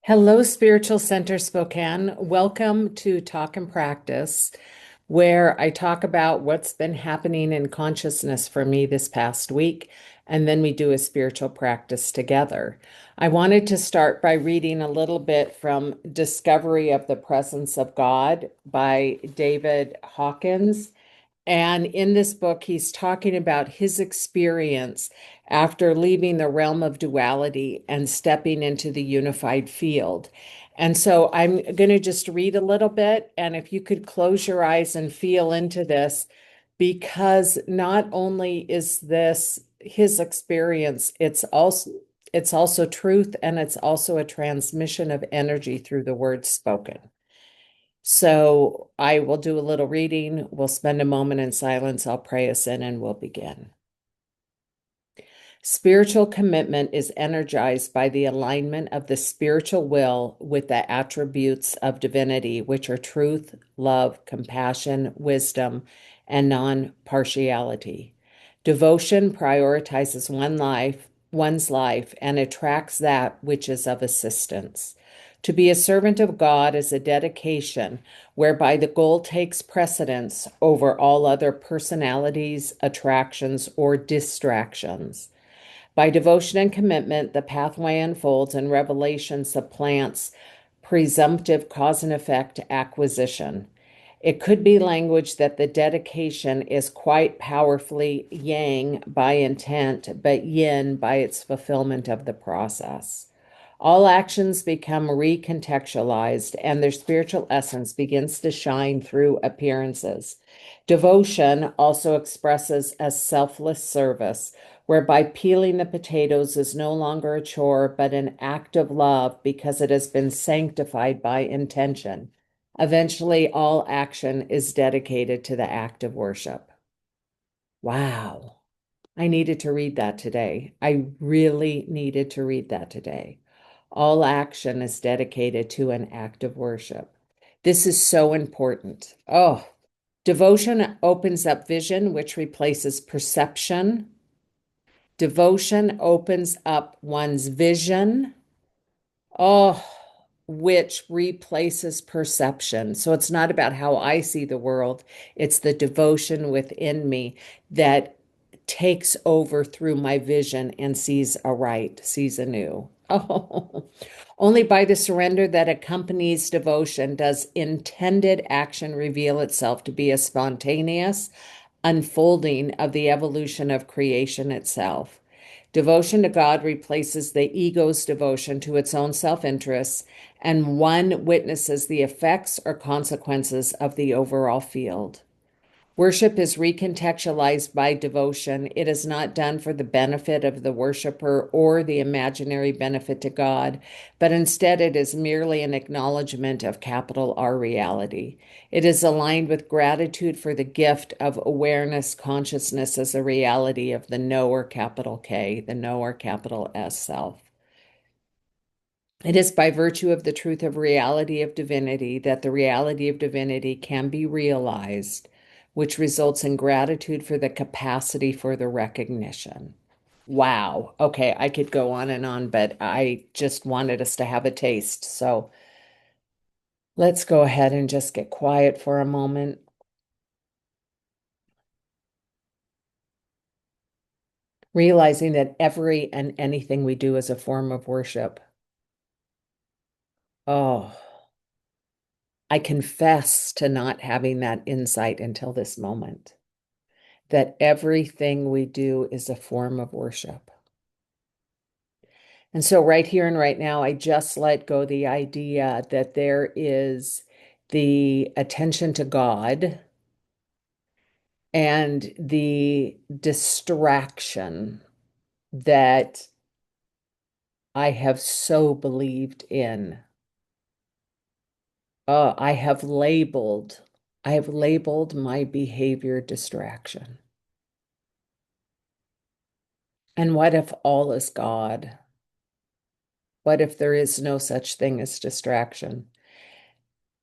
Hello, Spiritual Center Spokane. Welcome to Talk and Practice, where I talk about what's been happening in consciousness for me this past week, and then we do a spiritual practice together. I wanted to start by reading a little bit from Discovery of the Presence of God by David Hawkins. And in this book, he's talking about his experience after leaving the realm of duality and stepping into the unified field. And so I'm going to just read a little bit. And if you could close your eyes and feel into this, because not only is this his experience, it's also truth, and it's also a transmission of energy through the words spoken. So I will do a little reading. We'll spend a moment in silence. I'll pray us in and we'll begin. Spiritual commitment is energized by the alignment of the spiritual will with the attributes of divinity, which are truth, love, compassion, wisdom, and non-partiality. Devotion prioritizes one's life, and attracts that which is of assistance. To be a servant of God is a dedication whereby the goal takes precedence over all other personalities, attractions, or distractions. By devotion and commitment, the pathway unfolds and revelation supplants presumptive cause and effect acquisition. It could be language that the dedication is quite powerfully yang by intent, but yin by its fulfillment of the process. All actions become recontextualized and their spiritual essence begins to shine through appearances. Devotion also expresses a selfless service, whereby peeling the potatoes is no longer a chore but an act of love because it has been sanctified by intention. Eventually, all action is dedicated to the act of worship. Wow. I needed to read that today. I really needed to read that today. All action is dedicated to an act of worship. This is so important. Oh, devotion opens up vision, which replaces perception. Devotion opens up one's vision. Oh, which replaces perception. So it's not about how I see the world, it's the devotion within me that takes over through my vision and sees aright, sees anew. Oh, only by the surrender that accompanies devotion does intended action reveal itself to be a spontaneous unfolding of the evolution of creation itself. Devotion to God replaces the ego's devotion to its own self interests, and one witnesses the effects or consequences of the overall field. Worship is recontextualized by devotion. It is not done for the benefit of the worshiper or the imaginary benefit to God, but instead it is merely an acknowledgement of capital R reality. It is aligned with gratitude for the gift of awareness, consciousness as a reality of the knower, capital K, the knower, capital S self. It is by virtue of the truth of reality of divinity that the reality of divinity can be realized, which results in gratitude for the capacity for the recognition. Wow. Okay, I could go on and on, but I just wanted us to have a taste. So let's go ahead and just get quiet for a moment, realizing that every and anything we do is a form of worship. Oh, I confess to not having that insight until this moment, that everything we do is a form of worship. And so, right here and right now, I just let go the idea that there is the attention to God and the distraction that I have so believed in. I have labeled my behavior distraction. And what if all is God? What if there is no such thing as distraction?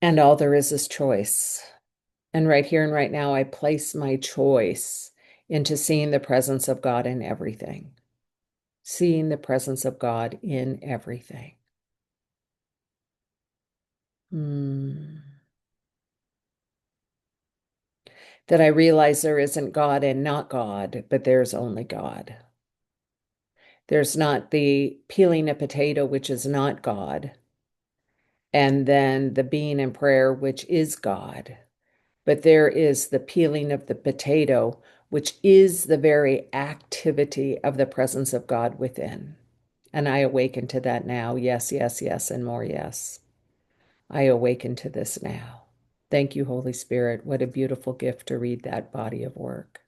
And all there is choice. And right here and right now, I place my choice into seeing the presence of God in everything, seeing the presence of God in everything. Hmm. That I realize there isn't God and not God, but there's only God. There's not the peeling a potato, which is not God, and then the being in prayer, which is God. But there is the peeling of the potato, which is the very activity of the presence of God within. And I awaken to that now. Yes, yes, yes, and more yes. I awaken to this now. Thank you, Holy Spirit. What a beautiful gift to read that body of work.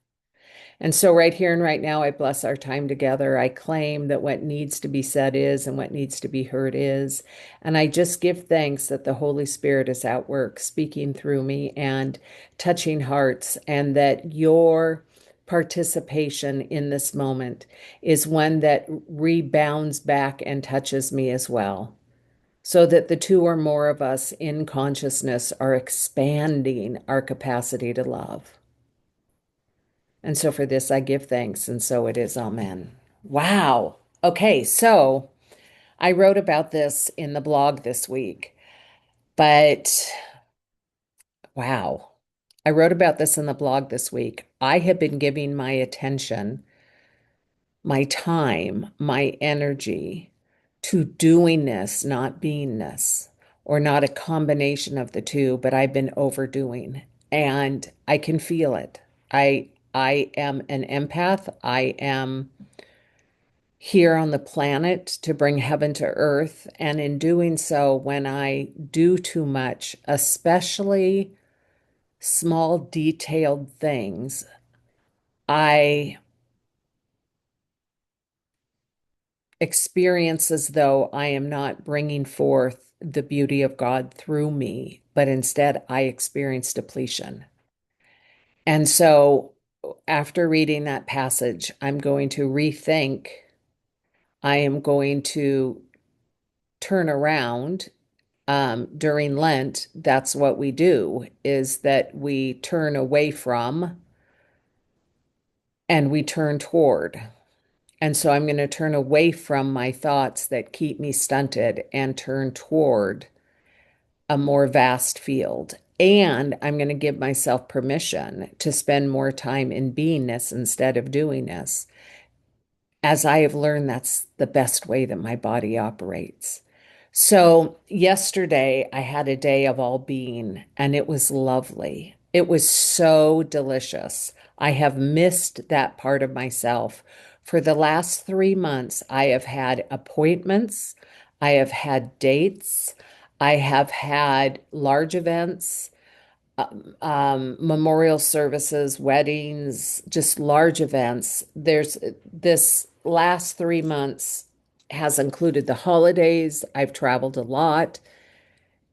And so, right here and right now, I bless our time together. I claim that what needs to be said is and what needs to be heard is. And I just give thanks that the Holy Spirit is at work, speaking through me and touching hearts, and that your participation in this moment is one that rebounds back and touches me as well. So that the two or more of us in consciousness are expanding our capacity to love. And so for this I give thanks, and so it is. Amen. Wow. Okay, so I wrote about this in the blog this week, but wow. I wrote about this in the blog this week. I have been giving my attention, my time, my energy to doing this, not beingness, or not a combination of the two, but I've been overdoing, and I can feel it. I am an empath. I am here on the planet to bring heaven to earth. And in doing so, when I do too much, especially small, detailed things, I experience as though I am not bringing forth the beauty of God through me, but instead I experience depletion. And so, after reading that passage, I'm going to rethink. I am going to turn around during Lent. That's what we do, is that we turn away from and we turn toward. And so I'm going to turn away from my thoughts that keep me stunted and turn toward a more vast field. And I'm going to give myself permission to spend more time in beingness instead of doingness. As I have learned, that's the best way that my body operates. So, yesterday I had a day of all being, and it was lovely. It was so delicious. I have missed that part of myself. For the last 3 months, I have had appointments, I have had dates, I have had large events, memorial services, weddings, just large events. There's this last 3 months has included the holidays. I've traveled a lot.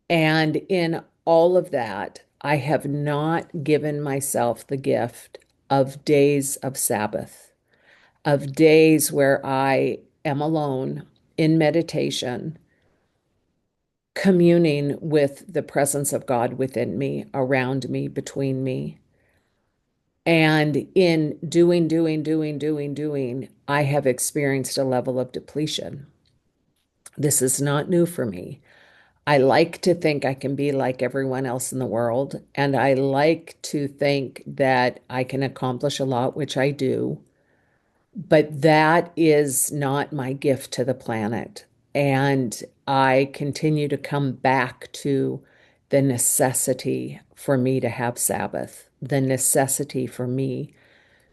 And in all of that, I have not given myself the gift of days of Sabbath, of days where I am alone in meditation, communing with the presence of God within me, around me, between me. And in doing, I have experienced a level of depletion. This is not new for me. I like to think I can be like everyone else in the world, and I like to think that I can accomplish a lot, which I do, but that is not my gift to the planet. And I continue to come back to the necessity for me to have Sabbath, the necessity for me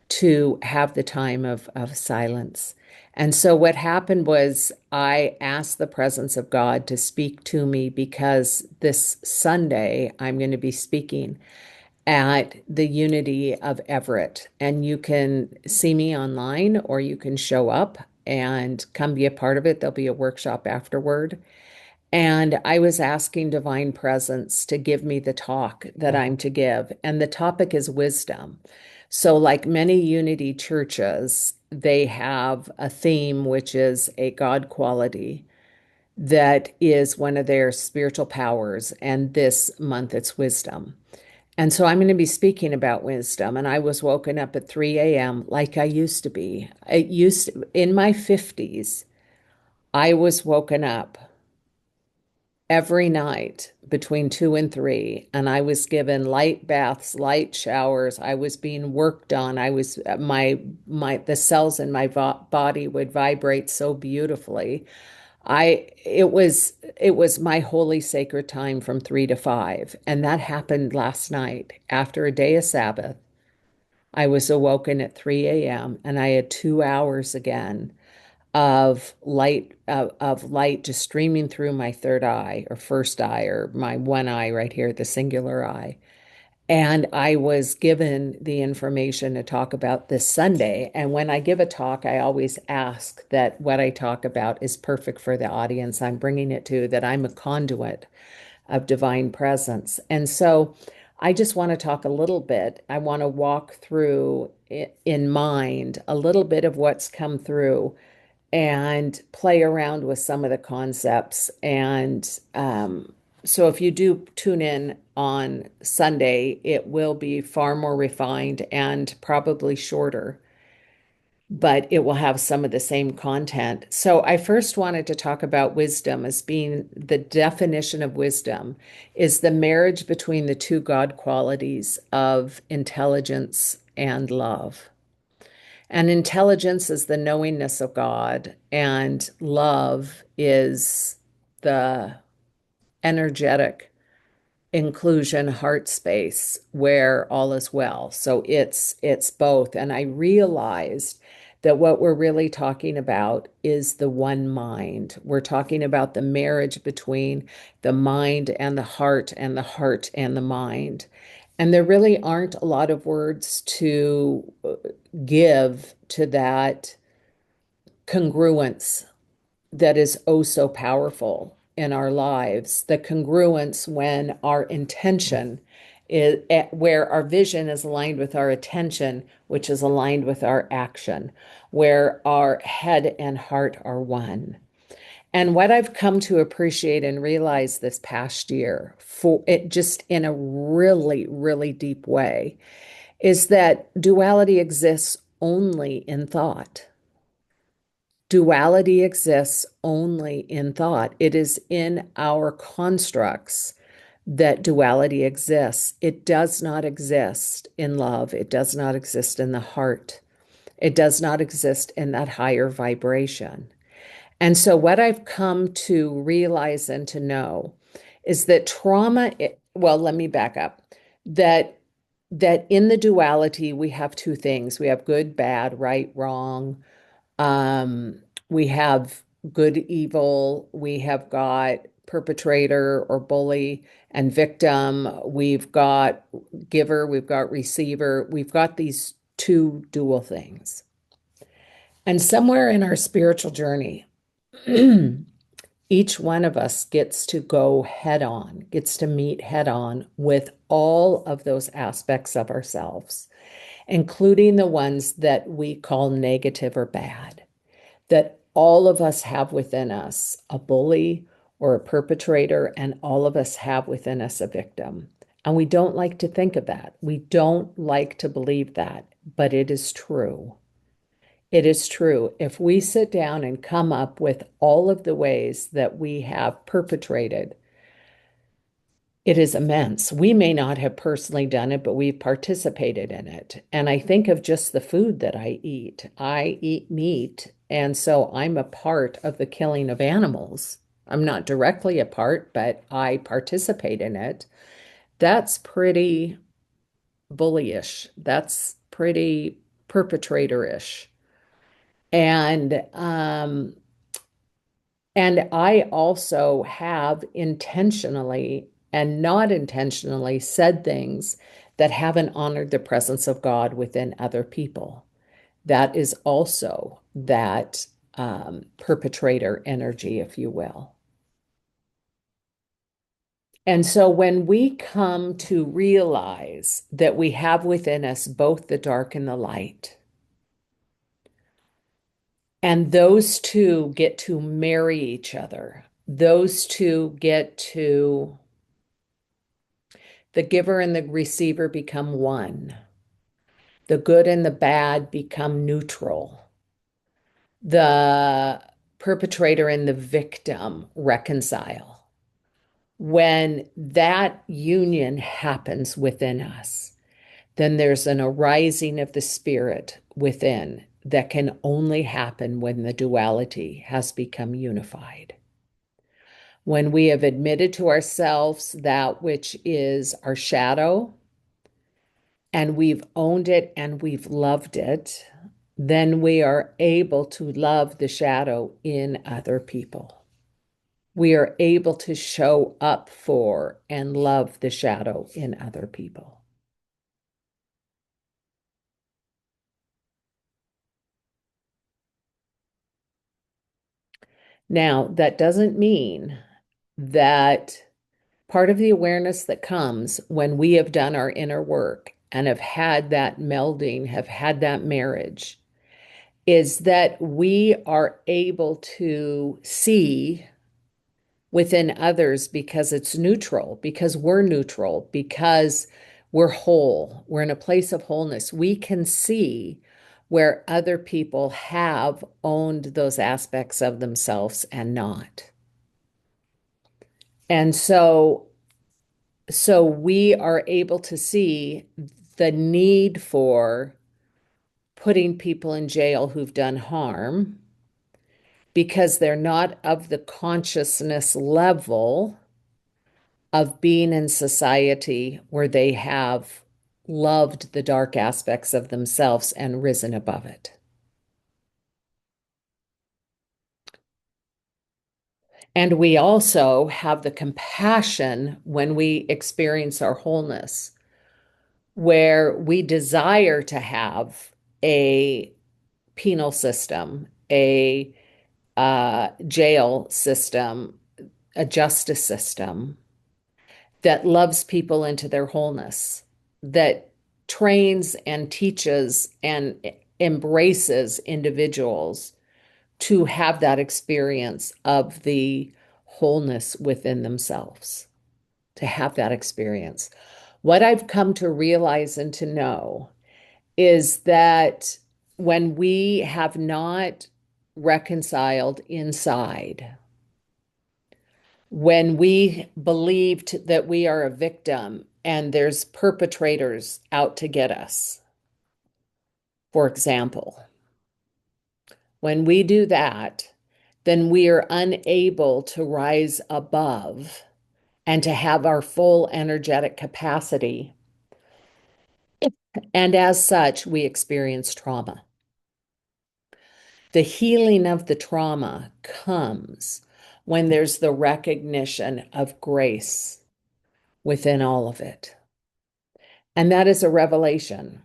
to have the time of silence. And so what happened was I asked the presence of God to speak to me, because this Sunday I'm going to be speaking at the Unity of Everett. And you can see me online, or you can show up and come be a part of it. There'll be a workshop afterward. And I was asking Divine Presence to give me the talk that I'm to give. And the topic is wisdom. So, like many Unity churches, they have a theme, which is a God quality that is one of their spiritual powers. And this month it's wisdom. And so I'm going to be speaking about wisdom. And I was woken up at 3 a.m. like I used to be. In my 50s, I was woken up every night between 2 and 3, and I was given light baths, light showers. I was being worked on. I was my the cells in my body would vibrate so beautifully. I it was my holy sacred time from 3 to 5, and that happened last night after a day of Sabbath. I was awoken at 3 a.m. and I had 2 hours again of light just streaming through my third eye or first eye or my one eye right here, the singular eye. And I was given the information to talk about this Sunday. And when I give a talk, I always ask that what I talk about is perfect for the audience I'm bringing it to, that I'm a conduit of divine presence. And so I just want to talk a little bit. I want to walk through in mind a little bit of what's come through and play around with some of the concepts. And so if you do tune in on Sunday, it will be far more refined and probably shorter, but it will have some of the same content. So I first wanted to talk about wisdom as being the definition of wisdom is the marriage between the two God qualities of intelligence and love. And intelligence is the knowingness of God, and love is the energetic inclusion heart space where all is well. So it's both. And I realized that what we're really talking about is the one mind. We're talking about the marriage between the mind and the heart and the heart and the mind. And there really aren't a lot of words to give to that congruence that is oh so powerful in our lives. The congruence when our intention is where our vision is aligned with our attention, which is aligned with our action, where our head and heart are one. And what I've come to appreciate and realize this past year, for it just in a really, really deep way, is that duality exists only in thought. Duality exists only in thought. It is in our constructs that duality exists. It does not exist in love. It does not exist in the heart. It does not exist in that higher vibration. And so, what I've come to realize and to know is that trauma, well, let me back up. That in the duality, we have two things. We have good, bad, right, wrong. Um, we have good, evil. We have got perpetrator or bully and victim. We've got giver. We've got receiver. We've got these two dual things. And somewhere in our spiritual journey, each one of us gets to go head on, gets to meet head on with all of those aspects of ourselves, including the ones that we call negative or bad, that all of us have within us a bully or a perpetrator, and all of us have within us a victim. And we don't like to think of that. We don't like to believe that, but it is true. It is true. If we sit down and come up with all of the ways that we have perpetrated, it is immense. We may not have personally done it, but we've participated in it. And I think of just the food that I eat. I eat meat, and so I'm a part of the killing of animals. I'm not directly a part, but I participate in it. That's pretty bullyish. That's pretty perpetrator-ish. And I also have intentionally and not intentionally said things that haven't honored the presence of God within other people. That is also that perpetrator energy, if you will. And so when we come to realize that we have within us both the dark and the light, and those two get to marry each other, those two get to the giver and the receiver become one. The good and the bad become neutral. The perpetrator and the victim reconcile. When that union happens within us, then there's an arising of the spirit within that can only happen when the duality has become unified. When we have admitted to ourselves that which is our shadow, and we've owned it and we've loved it, then we are able to love the shadow in other people. We are able to show up for and love the shadow in other people. Now, that doesn't mean that part of the awareness that comes when we have done our inner work and have had that melding, have had that marriage, is that we are able to see within others because it's neutral, because we're neutral, because we're whole, we're in a place of wholeness. We can see where other people have owned those aspects of themselves and not. And so we are able to see the need for putting people in jail who've done harm because they're not of the consciousness level of being in society where they have loved the dark aspects of themselves and risen above it. And we also have the compassion when we experience our wholeness, where we desire to have a penal system, a jail system, a justice system that loves people into their wholeness, that trains and teaches and embraces individuals to have that experience of the wholeness within themselves, to have that experience. What I've come to realize and to know is that when we have not reconciled inside, when we believed that we are a victim and there's perpetrators out to get us, for example, when we do that, then we are unable to rise above and to have our full energetic capacity. And as such, we experience trauma. The healing of the trauma comes when there's the recognition of grace within all of it. And that is a revelation.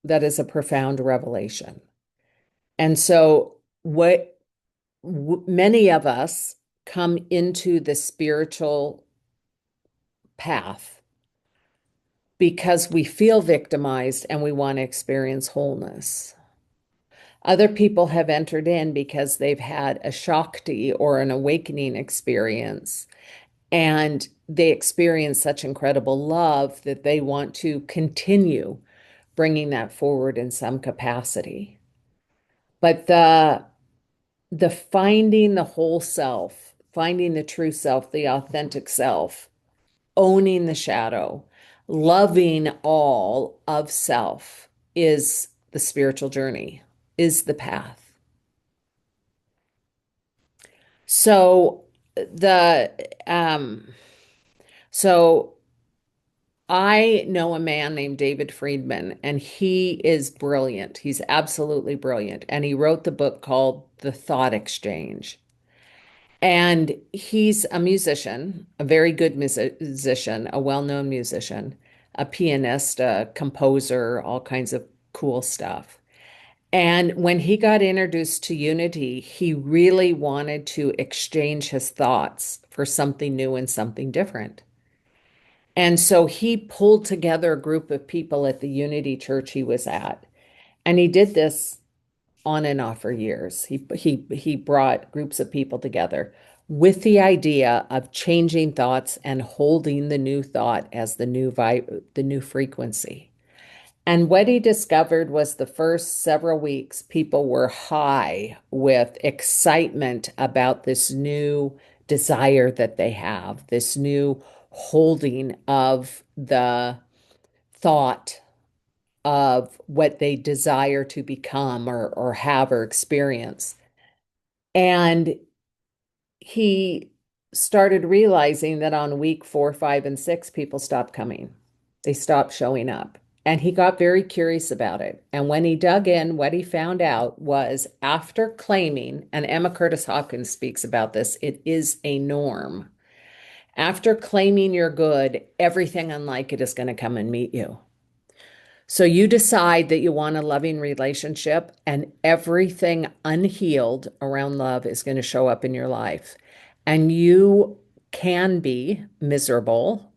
That is a profound revelation. And so, what many of us come into the spiritual path because we feel victimized and we want to experience wholeness. Other people have entered in because they've had a Shakti or an awakening experience, and they experience such incredible love that they want to continue bringing that forward in some capacity. But the finding the whole self, finding the true self, the authentic self, owning the shadow, loving all of self is the spiritual journey, is the path. So the so I know a man named David Friedman, and he is brilliant. He's absolutely brilliant. And he wrote the book called The Thought Exchange. And he's a musician, a very good musician, a well-known musician, a pianist, a composer, all kinds of cool stuff. And when he got introduced to Unity, he really wanted to exchange his thoughts for something new and something different. And so he pulled together a group of people at the Unity church he was at. And he did this on and off for years. He brought groups of people together with the idea of changing thoughts and holding the new thought as the new frequency. And what he discovered was the first several weeks, people were high with excitement about this new desire that they have, this new holding of the thought of what they desire to become or have or experience. And he started realizing that on week 4, 5, and 6, people stopped coming. They stopped showing up. And he got very curious about it. And when he dug in, what he found out was after claiming, and Emma Curtis Hopkins speaks about this, it is a norm. After claiming you're good, everything unlike it is going to come and meet you. So you decide that you want a loving relationship, and everything unhealed around love is going to show up in your life. And you can be miserable,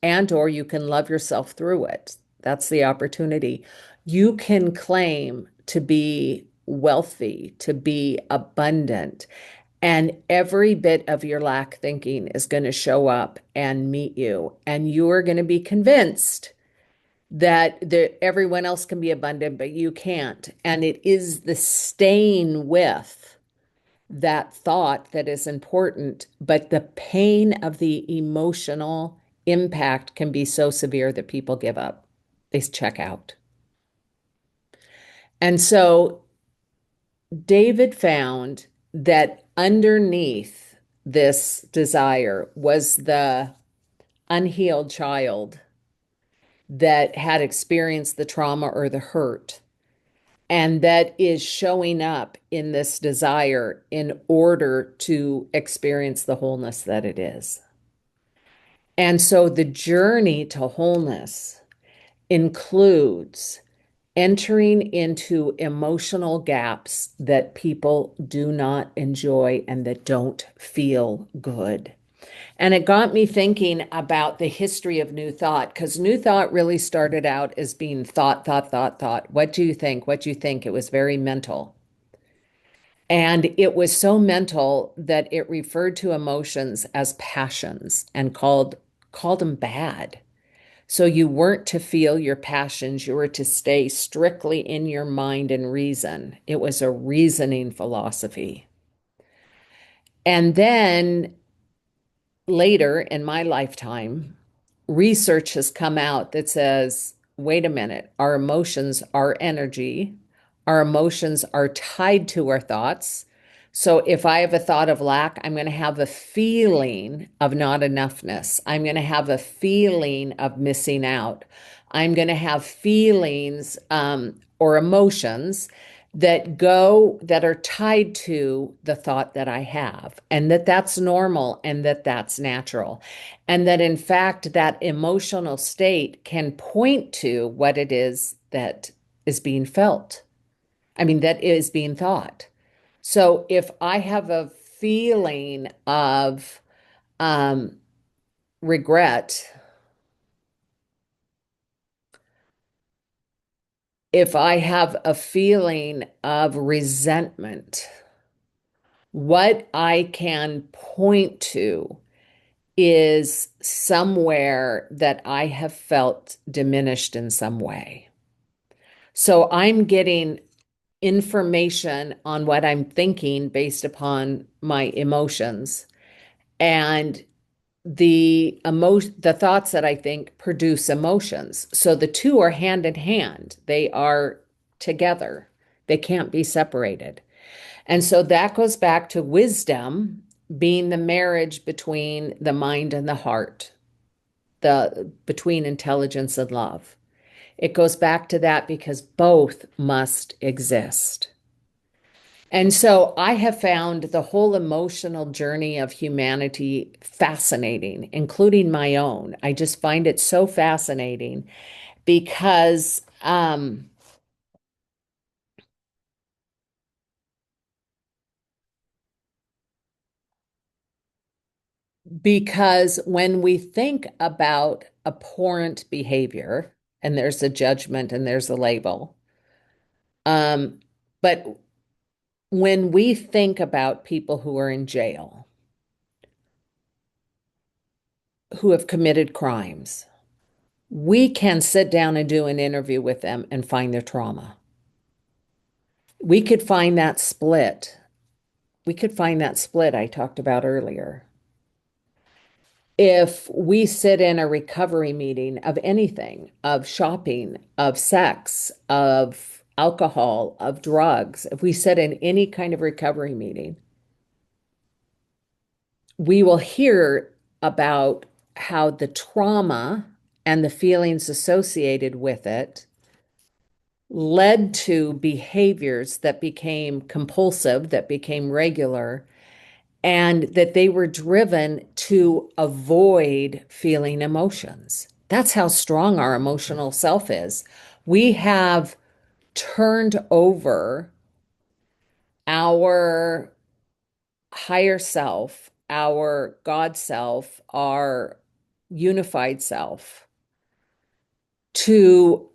and or you can love yourself through it. That's the opportunity. You can claim to be wealthy, to be abundant, and every bit of your lack thinking is going to show up and meet you. And you are going to be convinced that everyone else can be abundant, but you can't. And it is the staying with that thought that is important, but the pain of the emotional impact can be so severe that people give up. They check out. And so David found that underneath this desire was the unhealed child that had experienced the trauma or the hurt, and that is showing up in this desire in order to experience the wholeness that it is. And so the journey to wholeness includes entering into emotional gaps that people do not enjoy and that don't feel good. And it got me thinking about the history of New Thought, because New Thought really started out as being thought, thought, thought, thought. What do you think? What do you think? It was very mental. And it was so mental that it referred to emotions as passions and called them bad. So you weren't to feel your passions, you were to stay strictly in your mind and reason. It was a reasoning philosophy. And then later in my lifetime, research has come out that says, wait a minute, our emotions are energy. Our emotions are tied to our thoughts. So if I have a thought of lack, I'm going to have a feeling of not enoughness. I'm going to have a feeling of missing out. I'm going to have feelings or emotions that are tied to the thought that I have, and that's normal and that's natural. And that in fact, that emotional state can point to what it is that is being felt. I mean, that is being thought. So if I have a feeling of um, regret, if I have a feeling of resentment, what I can point to is somewhere that I have felt diminished in some way. So I'm getting information on what I'm thinking based upon my emotions. And the thoughts that I think produce emotions. So the two are hand in hand. They are together. They can't be separated. And so that goes back to wisdom being the marriage between the mind and the heart, the between intelligence and love. It goes back to that because both must exist. And so I have found the whole emotional journey of humanity fascinating, including my own. I just find it so fascinating because when we think about abhorrent behavior, and there's a judgment and there's a label, but when we think about people who are in jail, who have committed crimes, we can sit down and do an interview with them and find their trauma. We could find that split we could find that split I talked about earlier. If we sit in a recovery meeting of anything, of shopping, of sex, of alcohol, of drugs, if we sit in any kind of recovery meeting, we will hear about how the trauma and the feelings associated with it led to behaviors that became compulsive, that became regular, and that they were driven to avoid feeling emotions. That's how strong our emotional self is. We have turned over our higher self, our God self, our unified self to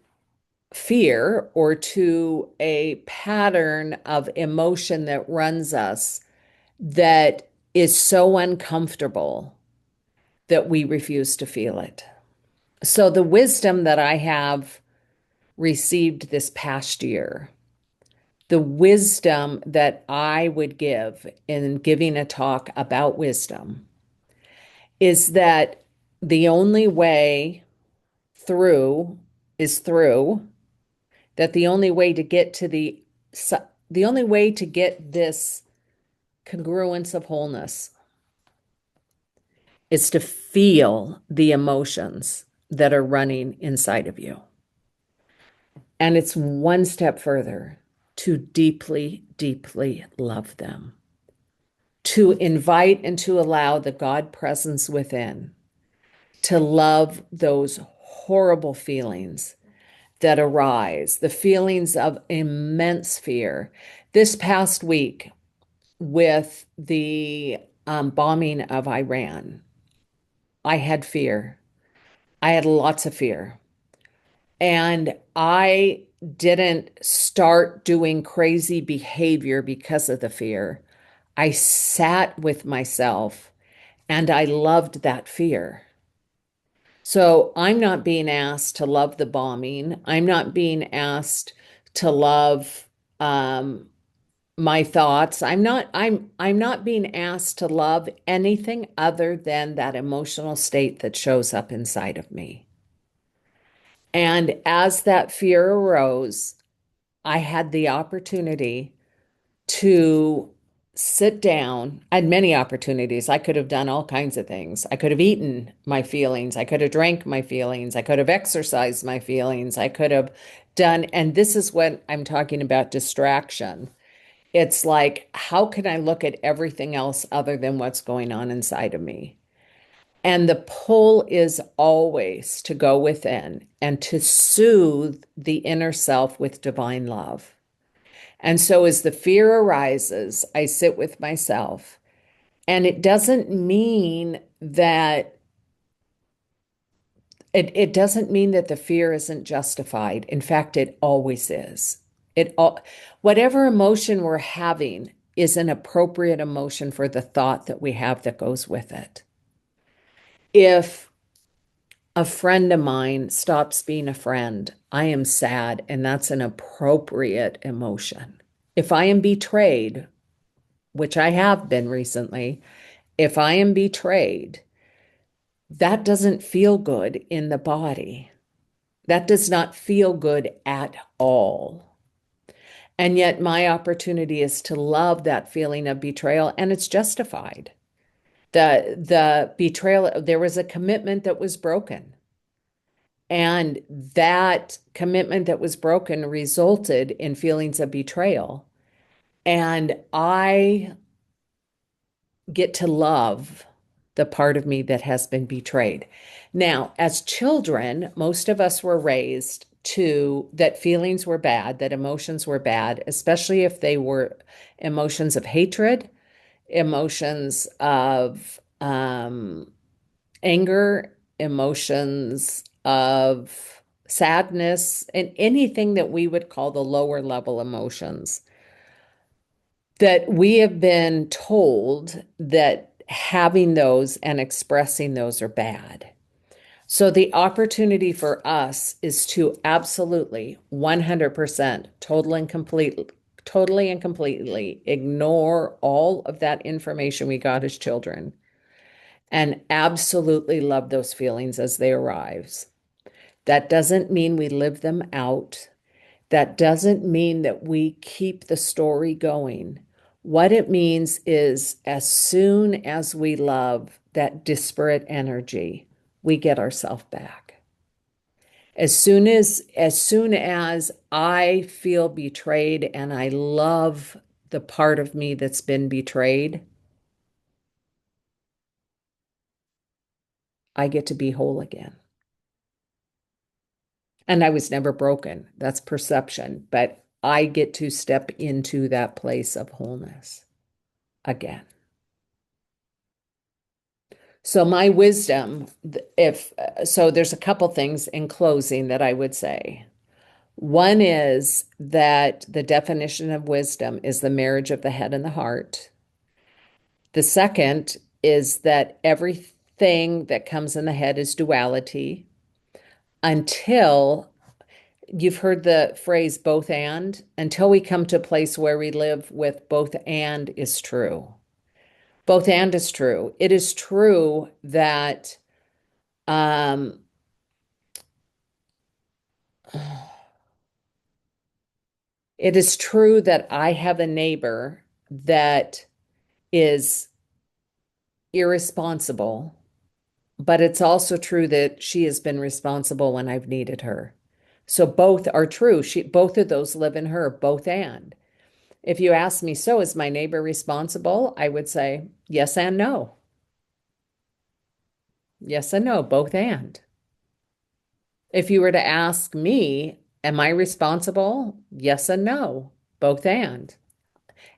fear or to a pattern of emotion that runs us that is so uncomfortable that we refuse to feel it. So, the wisdom that I have received this past year, the wisdom that I would give in giving a talk about wisdom is that the only way through is through, that the only way to get to the only way to get this congruence of wholeness is to feel the emotions that are running inside of you. And it's one step further to deeply, deeply love them, to invite and to allow the God presence within to love those horrible feelings that arise, the feelings of immense fear. This past week, with the bombing of Iran, I had fear. I had lots of fear. And I didn't start doing crazy behavior because of the fear. I sat with myself and I loved that fear. So I'm not being asked to love the bombing. I'm not being asked to love um, my thoughts. I'm not being asked to love anything other than that emotional state that shows up inside of me. And as that fear arose, I had the opportunity to sit down. I had many opportunities. I could have done all kinds of things. I could have eaten my feelings. I could have drank my feelings. I could have exercised my feelings. I could have done, and this is what I'm talking about distraction. It's like, how can I look at everything else other than what's going on inside of me? And the pull is always to go within and to soothe the inner self with divine love. And so as the fear arises, I sit with myself. And it doesn't mean that it doesn't mean that the fear isn't justified. In fact, it always is. It all whatever emotion we're having is an appropriate emotion for the thought that we have that goes with it. If a friend of mine stops being a friend, I am sad, and that's an appropriate emotion. If I am betrayed, which I have been recently, if I am betrayed, that doesn't feel good in the body. That does not feel good at all. And yet, my opportunity is to love that feeling of betrayal, and it's justified. The betrayal, there was a commitment that was broken. And that commitment that was broken resulted in feelings of betrayal. And I get to love the part of me that has been betrayed. Now, as children, most of us were raised to that feelings were bad, that emotions were bad, especially if they were emotions of hatred, emotions of anger, emotions of sadness, and anything that we would call the lower level emotions. That we have been told that having those and expressing those are bad. So the opportunity for us is to absolutely 100% total and complete totally and completely ignore all of that information we got as children and absolutely love those feelings as they arise. That doesn't mean we live them out. That doesn't mean that we keep the story going. What it means is as soon as we love that disparate energy, we get ourselves back. As soon as I feel betrayed and I love the part of me that's been betrayed, I get to be whole again. And I was never broken. That's perception, but I get to step into that place of wholeness again. So my wisdom, if so, there's a couple things in closing that I would say. One is that the definition of wisdom is the marriage of the head and the heart. The second is that everything that comes in the head is duality until you've heard the phrase both and, until we come to a place where we live with both and is true. Both and is true. It is true that um, it is true that I have a neighbor that is irresponsible, but it's also true that she has been responsible when I've needed her. So both are true. Both of those live in her, both and. If you ask me, so is my neighbor responsible? I would say yes and no. Yes and no, both and. If you were to ask me, am I responsible? Yes and no, both and.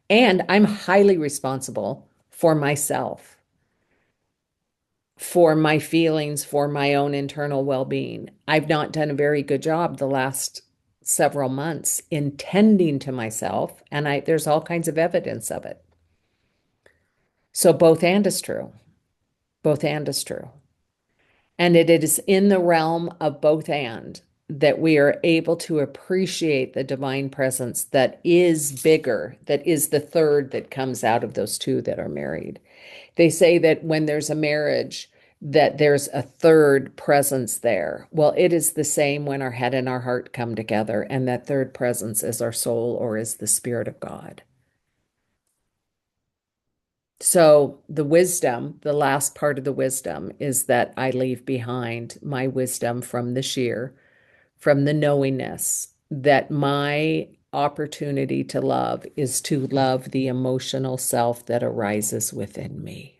And I'm highly responsible for myself, for my feelings, for my own internal well-being. I've not done a very good job the last several months in tending to myself, and there's all kinds of evidence of it. So both and is true. Both and is true. And it is in the realm of both and that we are able to appreciate the divine presence that is bigger, that is the third that comes out of those two that are married. They say that when there's a marriage, that there's a third presence there. Well, it is the same when our head and our heart come together, and that third presence is our soul or is the Spirit of God. So the wisdom, the last part of the wisdom is that I leave behind my wisdom from this year, from the knowingness that my opportunity to love is to love the emotional self that arises within me.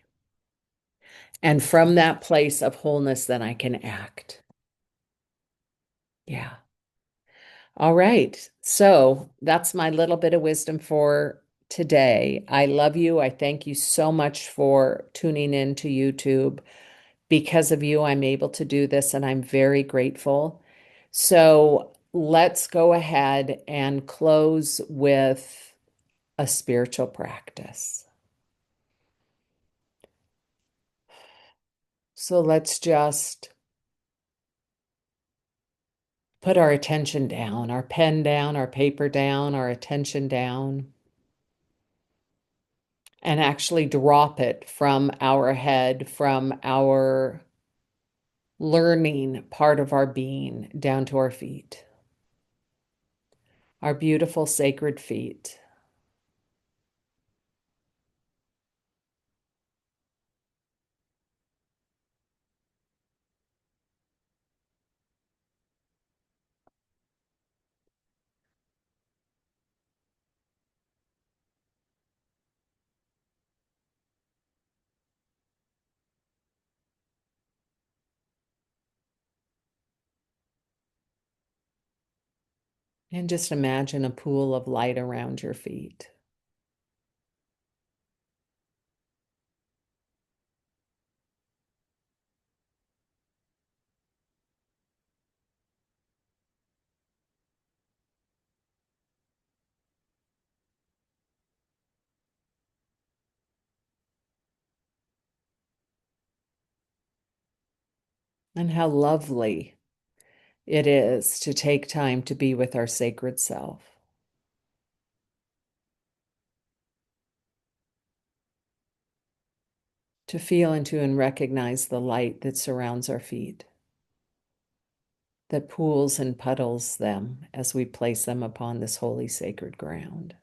And from that place of wholeness, then I can act. Yeah. All right. So that's my little bit of wisdom for today. I love you. I thank you so much for tuning in to YouTube. Because of you, I'm able to do this, and I'm very grateful. So let's go ahead and close with a spiritual practice. So let's just put our attention down, our pen down, our paper down, our attention down, and actually drop it from our head, from our learning part of our being down to our feet, our beautiful sacred feet. And just imagine a pool of light around your feet. And how lovely it is to take time to be with our sacred self. to feel into and recognize the light that surrounds our feet, that pools and puddles them as we place them upon this holy sacred ground.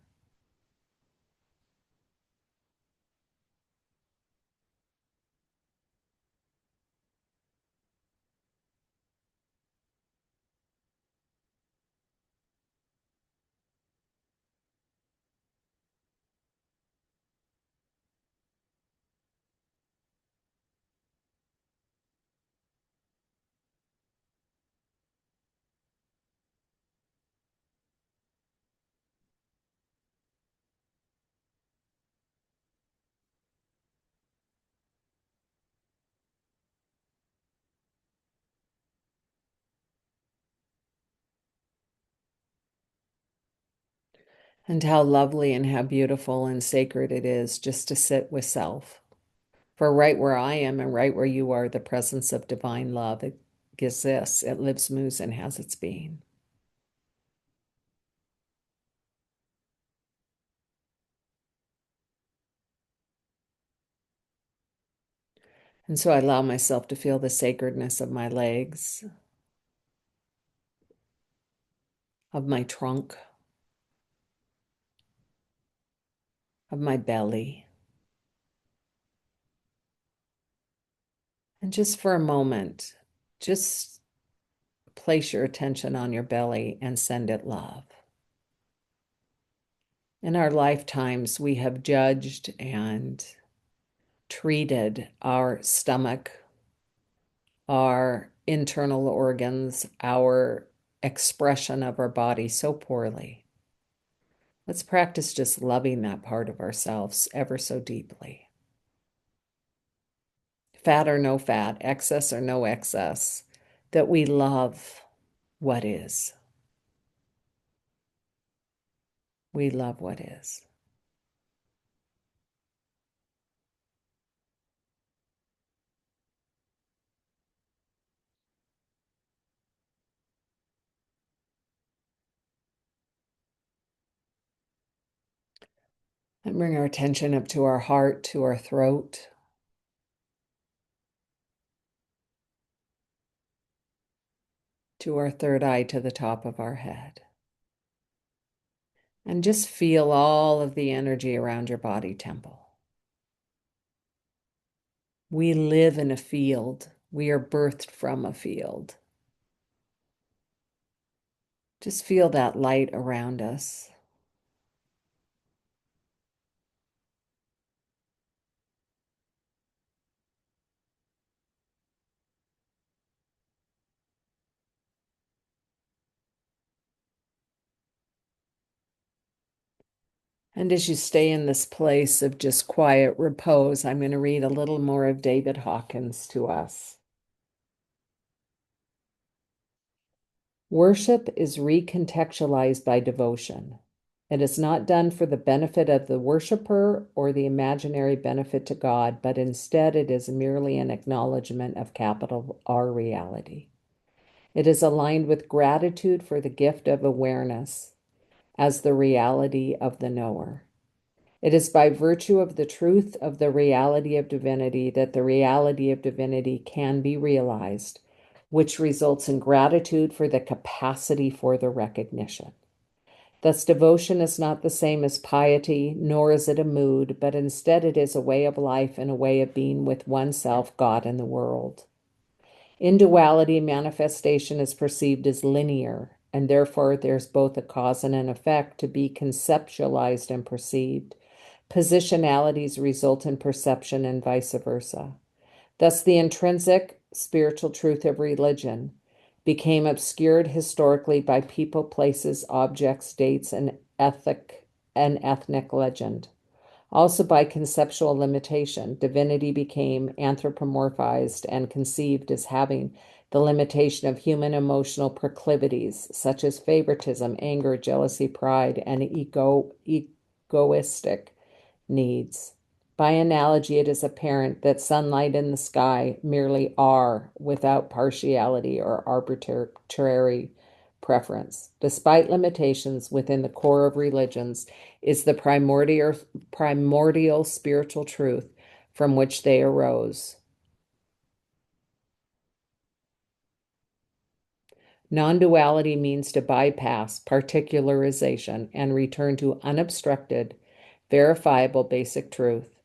And how lovely and how beautiful and sacred it is just to sit with self. For right where I am and right where you are, the presence of divine love exists. It lives, moves, and has its being. And so I allow myself to feel the sacredness of my legs, of my trunk, of my belly. And just for a moment, just place your attention on your belly and send it love. In our lifetimes, we have judged and treated our stomach, our internal organs, our expression of our body so poorly. Let's practice just loving that part of ourselves ever so deeply. Fat or no fat, excess or no excess, that we love what is. We love what is. And bring our attention up to our heart, to our throat, to our third eye, to the top of our head. And just feel all of the energy around your body temple. We live in a field. We are birthed from a field. Just feel that light around us. And as you stay in this place of just quiet repose, I'm going to read a little more of David Hawkins to us. Worship is recontextualized by devotion. It is not done for the benefit of the worshiper or the imaginary benefit to God, but instead it is merely an acknowledgement of capital R reality. It is aligned with gratitude for the gift of awareness as the reality of the knower. It is by virtue of the truth of the reality of divinity that the reality of divinity can be realized, which results in gratitude for the capacity for the recognition. Thus, devotion is not the same as piety, nor is it a mood, but instead it is a way of life and a way of being with oneself, God, and the world. In duality, manifestation is perceived as linear, and therefore there's both a cause and an effect to be conceptualized and perceived. Positionalities result in perception and vice versa. Thus, the intrinsic spiritual truth of religion became obscured historically by people, places, objects, dates, and ethnic legend. Also, by conceptual limitation, divinity became anthropomorphized and conceived as having the limitation of human emotional proclivities, such as favoritism, anger, jealousy, pride, and egoistic needs. By analogy, it is apparent that sunlight and the sky merely are without partiality or arbitrary preference. Despite limitations within the core of religions, is the primordial spiritual truth from which they arose. Non-duality means to bypass particularization and return to unobstructed, verifiable basic truth.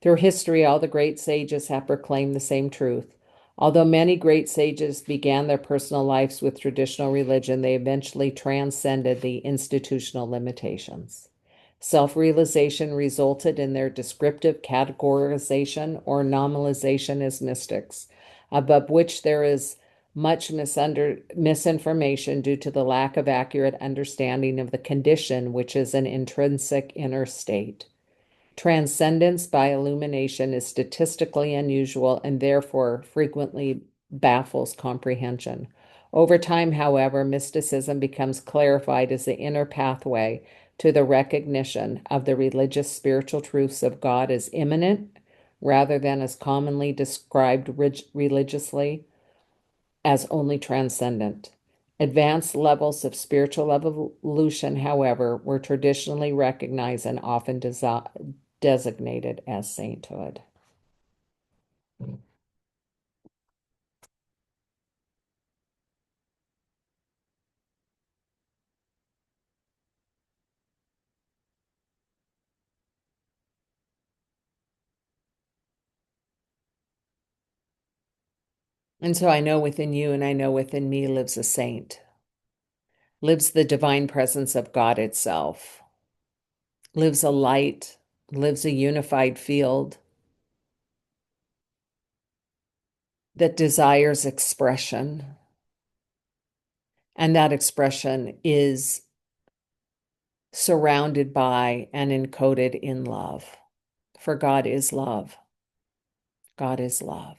Through history, all the great sages have proclaimed the same truth. Although many great sages began their personal lives with traditional religion, they eventually transcended the institutional limitations. Self-realization resulted in their descriptive categorization or nominalization as mystics, above which there is much misinformation due to the lack of accurate understanding of the condition, which is an intrinsic inner state. Transcendence by illumination is statistically unusual and therefore frequently baffles comprehension. Over time, however, mysticism becomes clarified as the inner pathway to the recognition of the religious spiritual truths of God as immanent rather than as commonly described religiously as only transcendent. Advanced levels of spiritual evolution, however, were traditionally recognized and often designated as sainthood. And so I know within you and I know within me lives a saint, lives the divine presence of God itself, lives a light, lives a unified field that desires expression. And that expression is surrounded by and encoded in love. For God is love. God is love.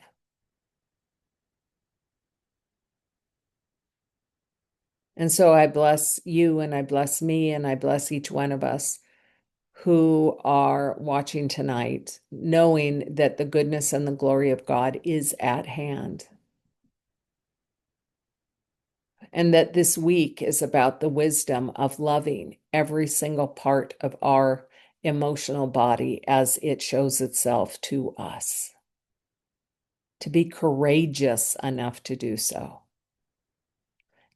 And so I bless you and I bless me and I bless each one of us who are watching tonight, knowing that the goodness and the glory of God is at hand. And that this week is about the wisdom of loving every single part of our emotional body as it shows itself to us. To be courageous enough to do so.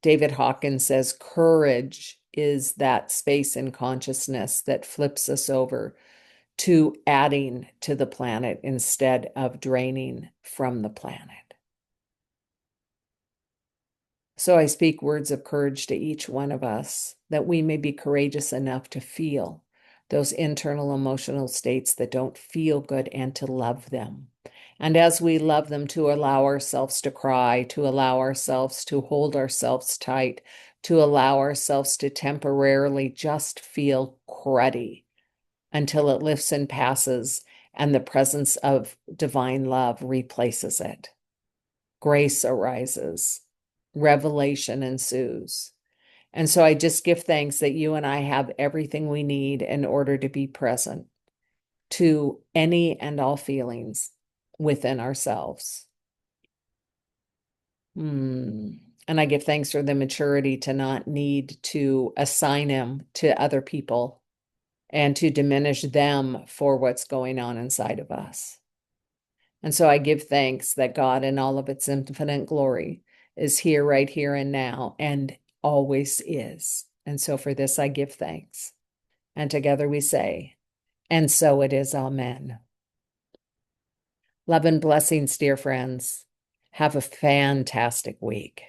David Hawkins says courage is that space in consciousness that flips us over to adding to the planet instead of draining from the planet. So I speak words of courage to each one of us that we may be courageous enough to feel those internal emotional states that don't feel good and to love them. And as we love them, to allow ourselves to cry, to allow ourselves to hold ourselves tight, to allow ourselves to temporarily just feel cruddy until it lifts and passes and the presence of divine love replaces it. Grace arises, revelation ensues. And so I just give thanks that you and I have everything we need in order to be present to any and all feelings within ourselves. And I give thanks for the maturity to not need to assign them to other people and to diminish them for what's going on inside of us. And so I give thanks that God in all of its infinite glory is here, right here and now, and always is. And so for this I give thanks. And together we say, and so it is, amen. Love and blessings, dear friends. Have a fantastic week.